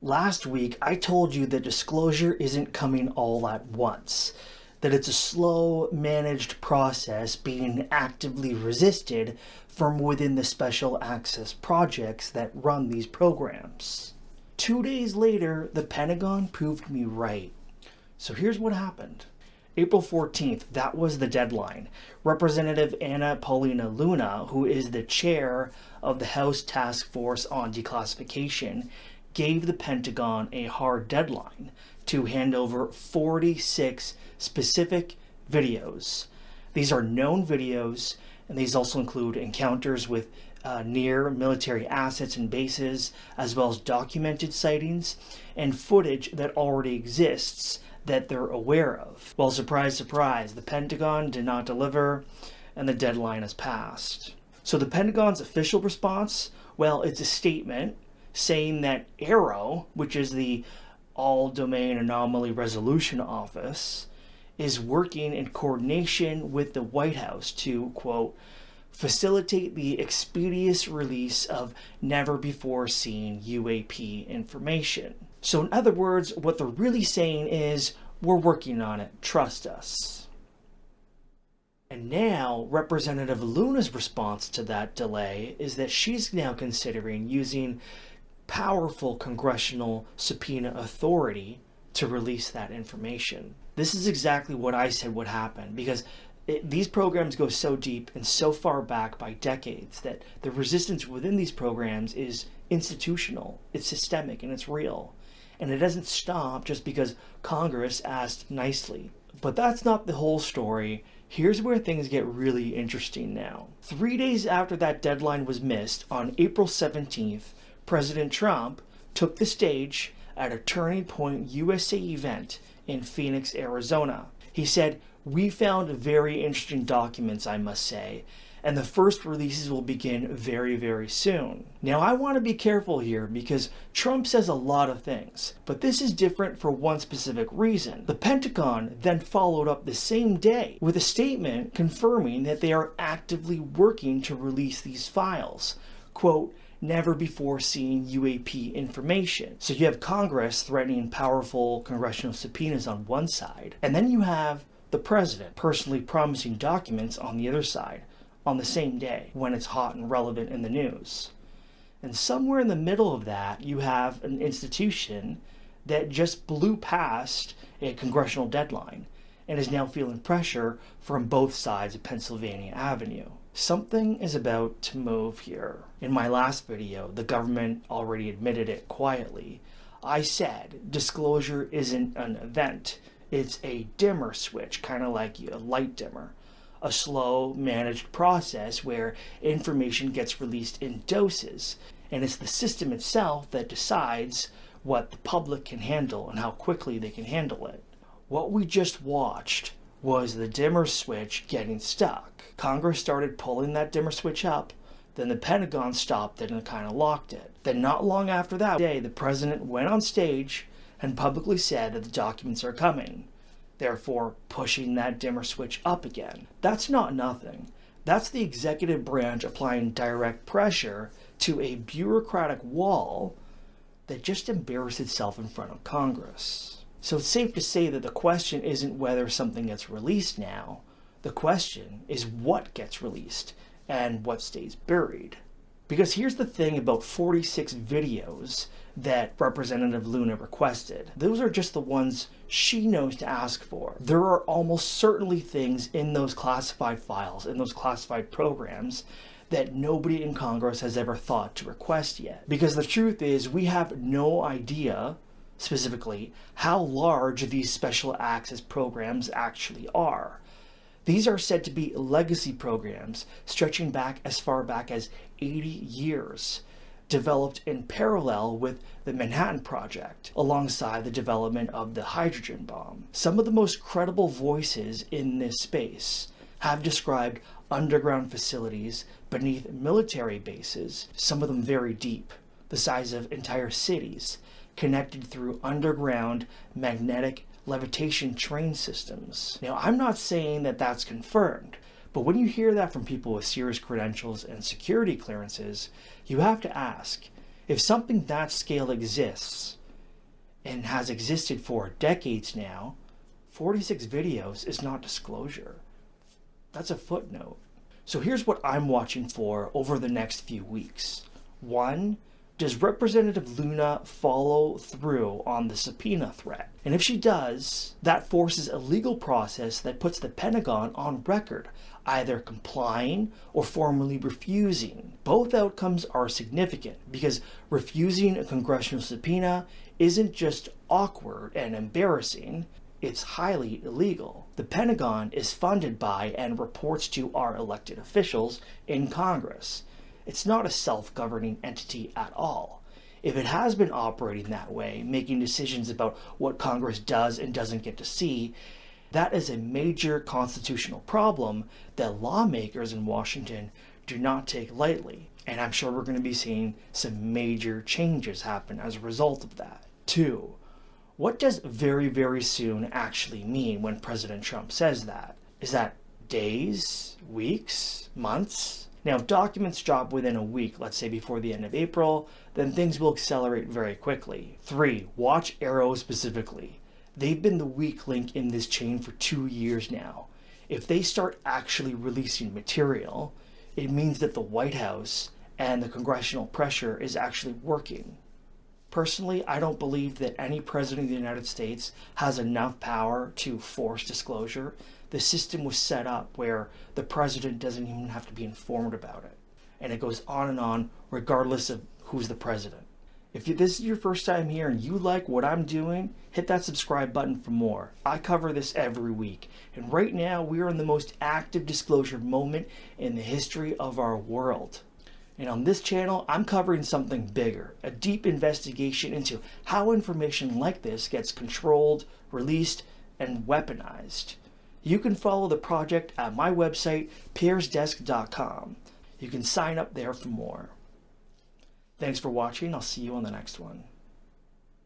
Last week, I told you that disclosure isn't coming all at once, that it's a slow, managed process being actively resisted from within the special access projects that run these programs. 2 days later, the Pentagon proved me right. So here's what happened. April 14th, that was the deadline. Representative Anna Paulina Luna, who is the chair of the House Task Force on Declassification, gave the Pentagon a hard deadline to hand over 46 specific videos. These are known videos, and these also include encounters with near military assets and bases, as well as documented sightings and footage that already exists that they're aware of. Well, surprise, surprise, the Pentagon did not deliver, and the deadline has passed. So the Pentagon's official response, well, it's a statement saying that AARO, which is the All-Domain Anomaly Resolution Office, is working in coordination with the White House to, quote, facilitate the expeditious release of never-before-seen UAP information. So in other words, what they're really saying is, we're working on it, trust us. And now, Representative Luna's response to that delay is that she's now considering using powerful congressional subpoena authority to release that information. This is exactly what I said would happen, because these programs go so deep and so far back by decades that the resistance within these programs is institutional, it's systemic, and it's real. And it doesn't stop just because Congress asked nicely. But that's not the whole story. Here's where things get really interesting now. 3 days after that deadline was missed, on April 17th, President Trump took the stage at a Turning Point USA event in Phoenix, Arizona. He said, "We found very interesting documents, I must say, and the first releases will begin very, very soon." Now, I want to be careful here because Trump says a lot of things, but this is different for one specific reason. The Pentagon then followed up the same day with a statement confirming that they are actively working to release these files. Quote, never before seen UAP information. So you have Congress threatening powerful congressional subpoenas on one side, and then you have the president personally promising documents on the other side on the same day when it's hot and relevant in the news. And somewhere in the middle of that, you have an institution that just blew past a congressional deadline and is now feeling pressure from both sides of Pennsylvania Avenue. Something is about to move here. In my last video, the government already admitted it quietly. I said disclosure isn't an event. It's a dimmer switch, kind of like a light dimmer. A slow, managed process where information gets released in doses. And it's the system itself that decides what the public can handle and how quickly they can handle it. What we just watched was the dimmer switch getting stuck. Congress started pulling that dimmer switch up, then the Pentagon stopped it and kind of locked it. Then not long after that day, the president went on stage and publicly said that the documents are coming, therefore pushing that dimmer switch up again. That's not nothing. That's the executive branch applying direct pressure to a bureaucratic wall that just embarrassed itself in front of Congress. So it's safe to say that the question isn't whether something gets released now. The question is what gets released and what stays buried. Because here's the thing about 46 videos that Representative Luna requested. Those are just the ones she knows to ask for. There are almost certainly things in those classified files, in those classified programs, that nobody in Congress has ever thought to request yet. Because the truth is, we have no idea specifically how large these special access programs actually are. These are said to be legacy programs stretching back as far back as 80 years, developed in parallel with the Manhattan Project, alongside the development of the hydrogen bomb. Some of the most credible voices in this space have described underground facilities beneath military bases, some of them very deep, the size of entire cities, connected through underground magnetic levitation train systems. Now, I'm not saying that that's confirmed, but when you hear that from people with serious credentials and security clearances, you have to ask, if something that scale exists, and has existed for decades now, 46 videos is not disclosure. That's a footnote. So here's what I'm watching for over the next few weeks. 1, does Representative Luna follow through on the subpoena threat? And if she does, that forces a legal process that puts the Pentagon on record, either complying or formally refusing. Both outcomes are significant because refusing a congressional subpoena isn't just awkward and embarrassing, it's highly illegal. The Pentagon is funded by and reports to our elected officials in Congress. It's not a self-governing entity at all. If it has been operating that way, making decisions about what Congress does and doesn't get to see, that is a major constitutional problem that lawmakers in Washington do not take lightly. And I'm sure we're going to be seeing some major changes happen as a result of that. 2, what does very, very soon actually mean when President Trump says that? Is that days, weeks, months? Now, if documents drop within a week, let's say before the end of April, then things will accelerate very quickly. 3, watch Arrow specifically. They've been the weak link in this chain for 2 years now. If they start actually releasing material, it means that the White House and the congressional pressure is actually working. Personally, I don't believe that any president of the United States has enough power to force disclosure. The system was set up where the president doesn't even have to be informed about it. And it goes on regardless of who's the president. If this is your first time here and you like what I'm doing, hit that subscribe button for more. I cover this every week. And right now, we are in the most active disclosure moment in the history of our world. And on this channel, I'm covering something bigger, a deep investigation into how information like this gets controlled, released, and weaponized. You can follow the project at my website, pierresdesk.com. You can sign up there for more. Thanks for watching. I'll see you on the next one.